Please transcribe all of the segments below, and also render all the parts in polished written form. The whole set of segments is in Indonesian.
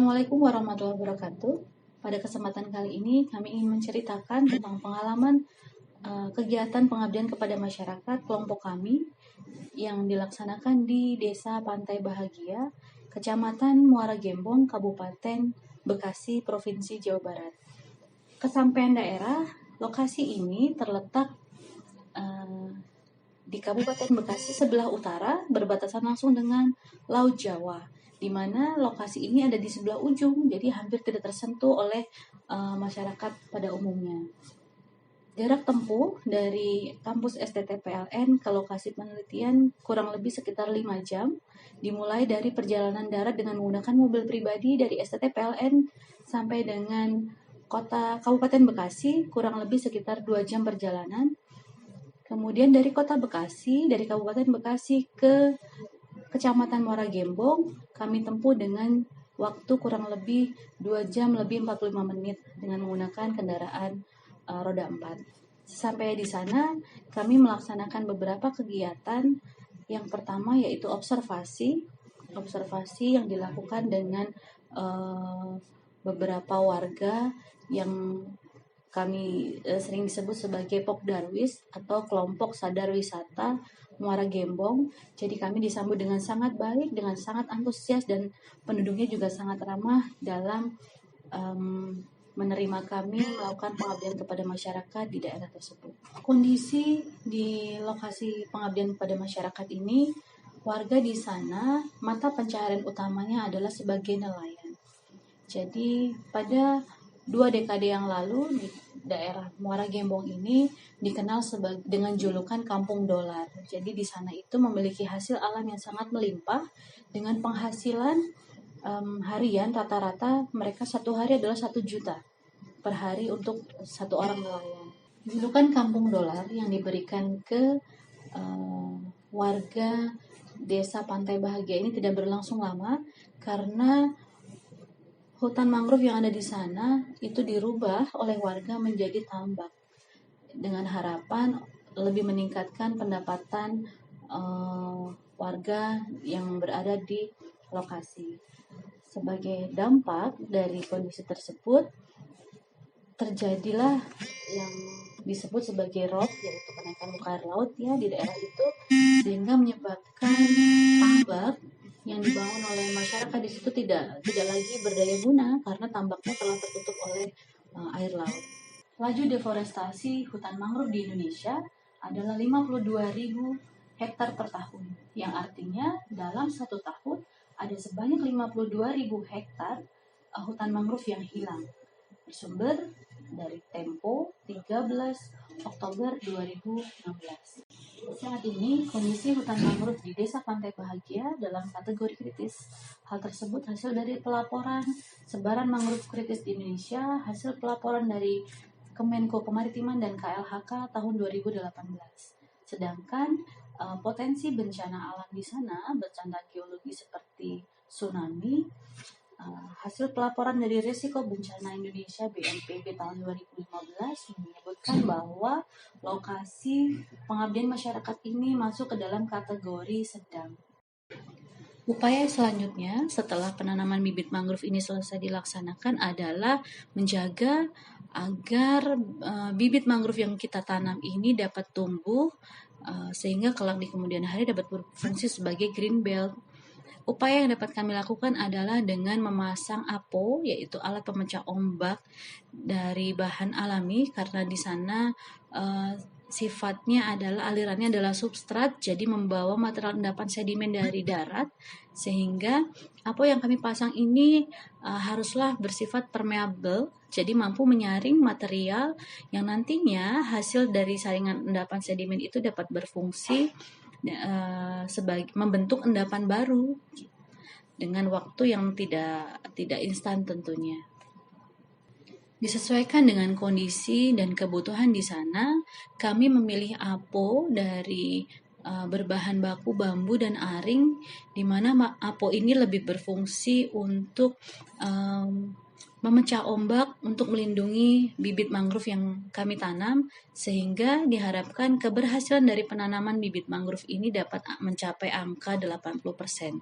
Assalamualaikum warahmatullahi wabarakatuh. Pada kesempatan kali ini kami ingin menceritakan tentang pengalaman kegiatan pengabdian kepada masyarakat kelompok kami yang dilaksanakan di Desa Pantai Bahagia, Kecamatan Muara Gembong, Kabupaten Bekasi, Provinsi Jawa Barat. Kesampaian daerah, lokasi ini terletak di Kabupaten Bekasi sebelah utara, berbatasan langsung dengan Laut Jawa, di mana lokasi ini ada di sebelah ujung, jadi hampir tidak tersentuh oleh masyarakat pada umumnya. Jarak tempuh dari kampus STT-PLN ke lokasi penelitian kurang lebih sekitar 5 jam, dimulai dari perjalanan darat dengan menggunakan mobil pribadi dari STT-PLN sampai dengan kota Kabupaten Bekasi kurang lebih sekitar 2 jam perjalanan. Kemudian dari kota Bekasi, dari Kabupaten Bekasi ke Kecamatan Muara Gembong, kami tempuh dengan waktu kurang lebih 2 jam lebih 45 menit dengan menggunakan kendaraan roda 4. Sampai di sana, kami melaksanakan beberapa kegiatan. Yang pertama yaitu observasi yang dilakukan dengan beberapa warga yang kami sering disebut sebagai Pok Darwis atau kelompok sadar wisata Muara Gembong. Jadi kami disambut dengan sangat baik, dengan sangat antusias, dan penduduknya juga sangat ramah dalam menerima kami melakukan pengabdian kepada masyarakat di daerah tersebut. Kondisi di lokasi pengabdian kepada masyarakat ini, warga di sana mata pencaharian utamanya adalah sebagai nelayan. Jadi pada 2 dekade yang lalu di daerah Muara Gembong ini dikenal dengan julukan Kampung Dolar. Jadi di sana itu memiliki hasil alam yang sangat melimpah dengan penghasilan harian rata-rata mereka satu hari adalah 1 juta per hari untuk satu orang nelayan. Julukan Kampung Dolar yang diberikan ke warga Desa Pantai Bahagia ini tidak berlangsung lama karena hutan mangrove yang ada di sana itu dirubah oleh warga menjadi tambak dengan harapan lebih meningkatkan pendapatan warga yang berada di lokasi. Sebagai dampak dari kondisi tersebut, terjadilah yang disebut sebagai ROB, yaitu kenaikan muka air laut ya di daerah itu, sehingga menyebabkan tambak yang dibangun oleh masyarakat di situ tidak lagi berdaya guna karena tambaknya telah tertutup oleh air laut. Laju deforestasi hutan mangrove di Indonesia adalah 52.000 hektar per tahun, yang artinya dalam 1 tahun ada sebanyak 52.000 hektar hutan mangrove yang hilang. Bersumber dari Tempo 13 Oktober 2016. Saat ini kondisi hutan mangrove di Desa Pantai Bahagia dalam kategori kritis. Hal tersebut hasil dari pelaporan sebaran mangrove kritis di Indonesia, hasil pelaporan dari Kemenko Kemaritiman dan KLHK tahun 2018. Sedangkan potensi bencana alam di sana, bencana geologi seperti tsunami, hasil pelaporan dari Risiko Bencana Indonesia BNPB tahun 2015 menyebutkan bahwa lokasi pengabdian masyarakat ini masuk ke dalam kategori sedang. Upaya selanjutnya setelah penanaman bibit mangrove ini selesai dilaksanakan adalah menjaga agar bibit mangrove yang kita tanam ini dapat tumbuh sehingga kelak di kemudian hari dapat berfungsi sebagai green belt. Upaya yang dapat kami lakukan adalah dengan memasang APO, yaitu alat pemecah ombak dari bahan alami, karena di sana sifatnya adalah alirannya adalah substrat, jadi membawa material endapan sedimen dari darat, sehingga APO yang kami pasang ini haruslah bersifat permeable, jadi mampu menyaring material yang nantinya hasil dari saringan endapan sedimen itu dapat berfungsi sebagai membentuk endapan baru dengan waktu yang tidak instan tentunya. Disesuaikan dengan kondisi dan kebutuhan di sana, kami memilih APO dari berbahan baku bambu dan aring, di mana APO ini lebih berfungsi untuk memecah ombak untuk melindungi bibit mangrove yang kami tanam, sehingga diharapkan keberhasilan dari penanaman bibit mangrove ini dapat mencapai angka 80%.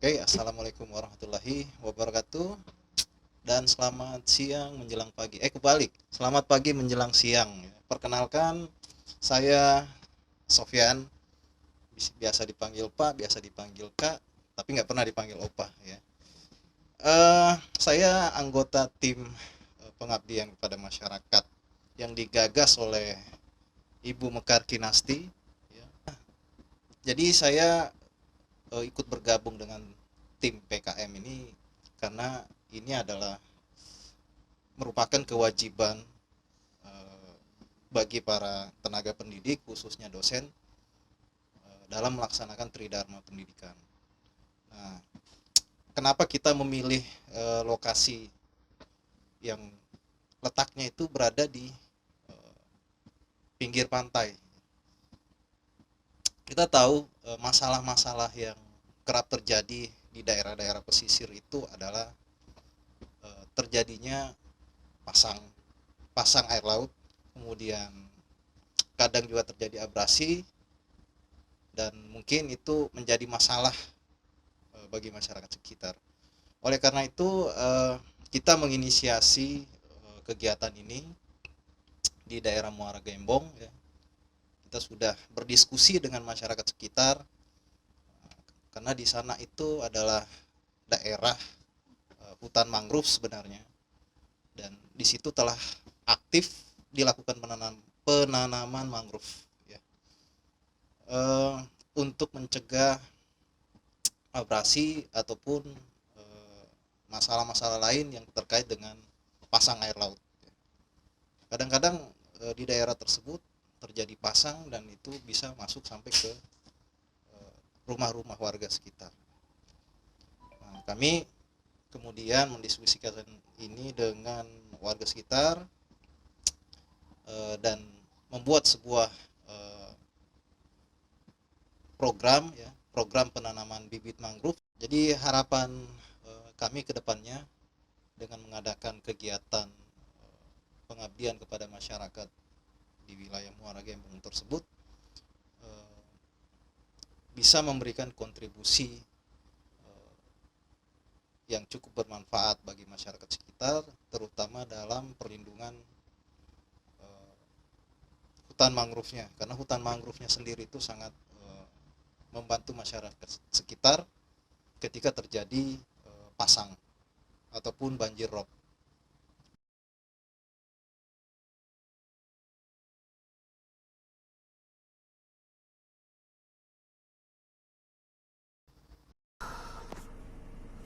Oke, assalamualaikum warahmatullahi wabarakatuh. Dan selamat siang menjelang pagi. Kebalik. Selamat pagi menjelang siang. Perkenalkan, saya Sofyan. Biasa dipanggil Pak, biasa dipanggil Kak, tapi nggak pernah dipanggil Opa ya. Saya anggota tim pengabdian kepada masyarakat yang digagas oleh Ibu Mekar Kinasti. Ya. Jadi saya ikut bergabung dengan tim PKM ini karena ini adalah merupakan kewajiban bagi para tenaga pendidik khususnya dosen dalam melaksanakan tridharma pendidikan. Nah, kenapa kita memilih lokasi yang letaknya itu berada di pinggir pantai? Kita tahu masalah-masalah yang kerap terjadi di daerah-daerah pesisir itu adalah terjadinya pasang air laut, kemudian kadang juga terjadi abrasi, dan mungkin itu menjadi masalah bagi masyarakat sekitar. Oleh karena itu kita menginisiasi kegiatan ini di daerah Muara Gembong ya. Kita sudah berdiskusi dengan masyarakat sekitar karena di sana itu adalah daerah hutan mangrove sebenarnya, dan di situ telah aktif dilakukan penanaman mangrove ya. Untuk mencegah abrasi ataupun masalah-masalah lain yang terkait dengan pasang air laut. Kadang-kadang di daerah tersebut terjadi pasang dan itu bisa masuk sampai ke rumah-rumah warga sekitar. Nah, kami kemudian mendiskusikan ini dengan warga sekitar dan membuat sebuah program penanaman bibit mangrove. Jadi harapan kami ke depannya dengan mengadakan kegiatan pengabdian kepada masyarakat di wilayah Muara Gembong tersebut bisa memberikan kontribusi yang cukup bermanfaat bagi masyarakat sekitar, terutama dalam perlindungan hutan mangrove-nya, karena hutan mangrove-nya sendiri itu sangat membantu masyarakat sekitar ketika terjadi pasang ataupun banjir rob.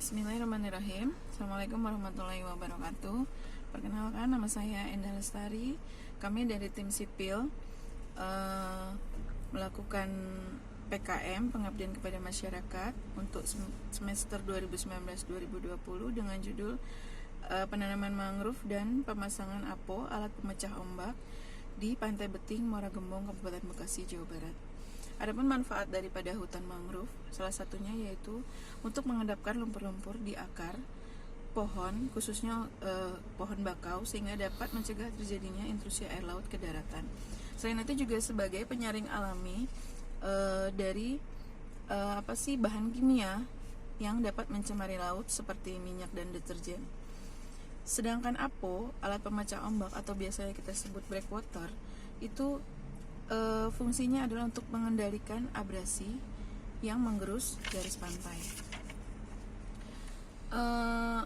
Bismillahirrahmanirrahim. Assalamualaikum warahmatullahi wabarakatuh. Perkenalkan, nama saya Endah Lestari. Kami dari tim sipil melakukan PKM, pengabdian kepada masyarakat, untuk semester 2019-2020 dengan judul penanaman mangrove dan pemasangan APO, alat pemecah ombak, di Pantai Beting, Muara Gembong, Kabupaten Bekasi, Jawa Barat. Adapun manfaat daripada hutan mangrove, salah satunya yaitu untuk mengendapkan lumpur-lumpur di akar pohon, khususnya pohon bakau, sehingga dapat mencegah terjadinya intrusi air laut ke daratan. Selain itu juga sebagai penyaring alami dari bahan kimia yang dapat mencemari laut seperti minyak dan deterjen. Sedangkan APO, alat pemecah ombak atau biasanya kita sebut breakwater, itu fungsinya adalah untuk mengendalikan abrasi yang menggerus garis pantai.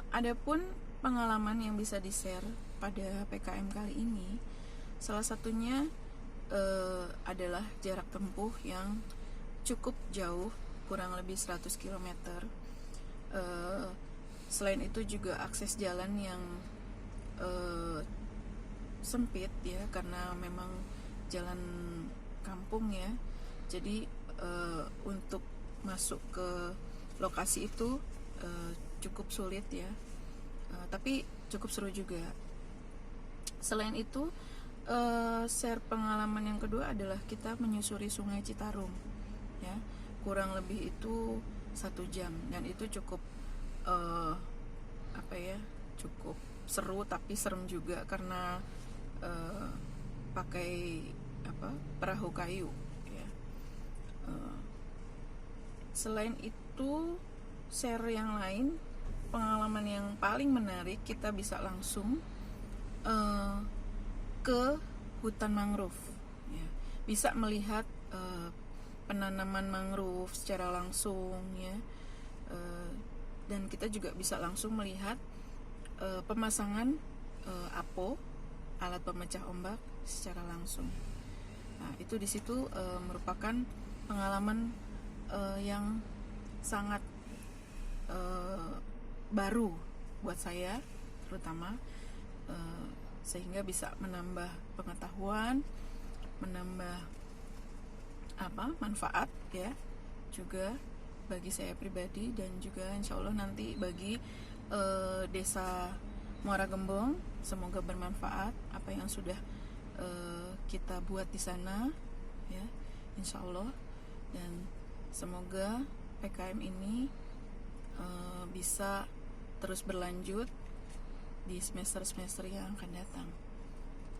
Adapun pengalaman yang bisa di-share pada PKM kali ini, salah satunya adalah jarak tempuh yang cukup jauh, kurang lebih 100 km. Selain itu juga akses jalan yang sempit ya, karena memang jalan kampung ya. Jadi untuk masuk ke lokasi itu cukup sulit ya, tapi cukup seru juga. Selain itu share pengalaman yang kedua adalah kita menyusuri Sungai Citarum ya, kurang lebih itu 1 jam, dan itu cukup cukup seru tapi serem juga karena pakai perahu kayu ya. Selain itu share yang lain, pengalaman yang paling menarik, kita bisa langsung ke hutan mangrove ya. Bisa melihat penanaman mangrove secara langsung ya. Dan kita juga bisa langsung melihat pemasangan APO, alat pemecah ombak, secara langsung. Nah, itu di situ merupakan pengalaman yang sangat baru buat saya, terutama sehingga bisa menambah pengetahuan, menambah manfaat ya, juga bagi saya pribadi dan juga insya Allah nanti bagi desa Muara Gembong. Semoga bermanfaat apa yang sudah kita buat di sana ya, insya Allah. Dan semoga PKM ini bisa terus berlanjut di semester-semester yang akan datang.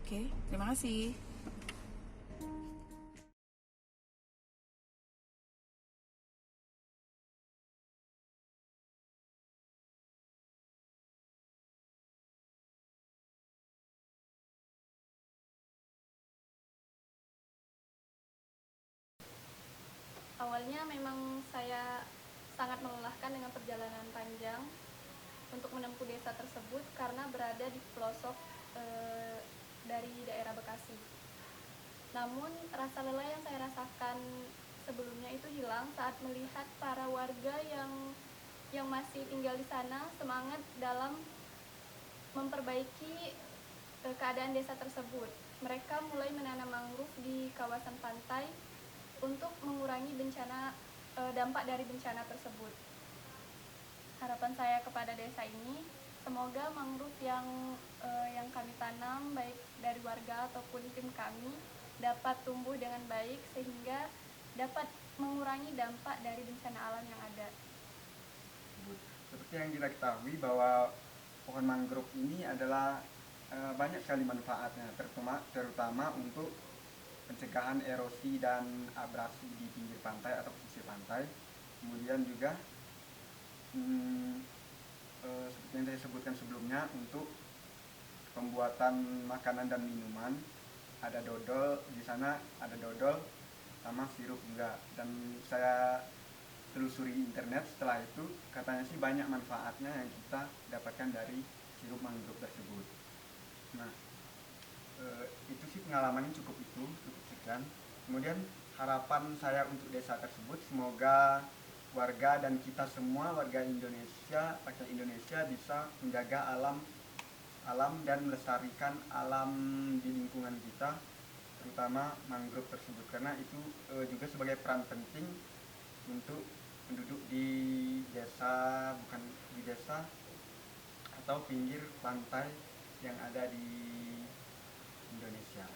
Oke, terima kasih. Awalnya memang saya sangat melelahkan dengan perjalanan panjang untuk menempuh desa tersebut karena berada di pelosok dari daerah Bekasi. Namun rasa lelah yang saya rasakan sebelumnya itu hilang saat melihat para warga yang masih tinggal di sana semangat dalam memperbaiki keadaan desa tersebut. Mereka mulai menanam mangrove di kawasan pantai untuk mengurangi dampak dari bencana tersebut. Harapan saya kepada desa ini, semoga mangrove yang kami tanam baik dari warga ataupun tim kami dapat tumbuh dengan baik sehingga dapat mengurangi dampak dari bencana alam yang ada. Seperti yang kita ketahui bahwa pohon mangrove ini adalah banyak sekali manfaatnya, terutama untuk pencegahan erosi dan abrasi di pinggir pantai atau pesisir pantai. Kemudian juga seperti yang saya sebutkan sebelumnya, untuk pembuatan makanan dan minuman, ada dodol di sana, ada dodol sama sirup juga. Dan saya telusuri internet setelah itu, katanya sih banyak manfaatnya yang kita dapatkan dari sirup mangrove tersebut. Nah, itu sih pengalamannya cukup sekian. Kemudian harapan saya untuk desa tersebut, semoga warga dan kita semua warga Indonesia, rakyat Indonesia bisa menjaga alam dan melestarikan alam di lingkungan kita, terutama mangrove tersebut, karena itu juga sebagai peran penting untuk penduduk di desa, bukan di desa atau pinggir pantai yang ada di Indonesia.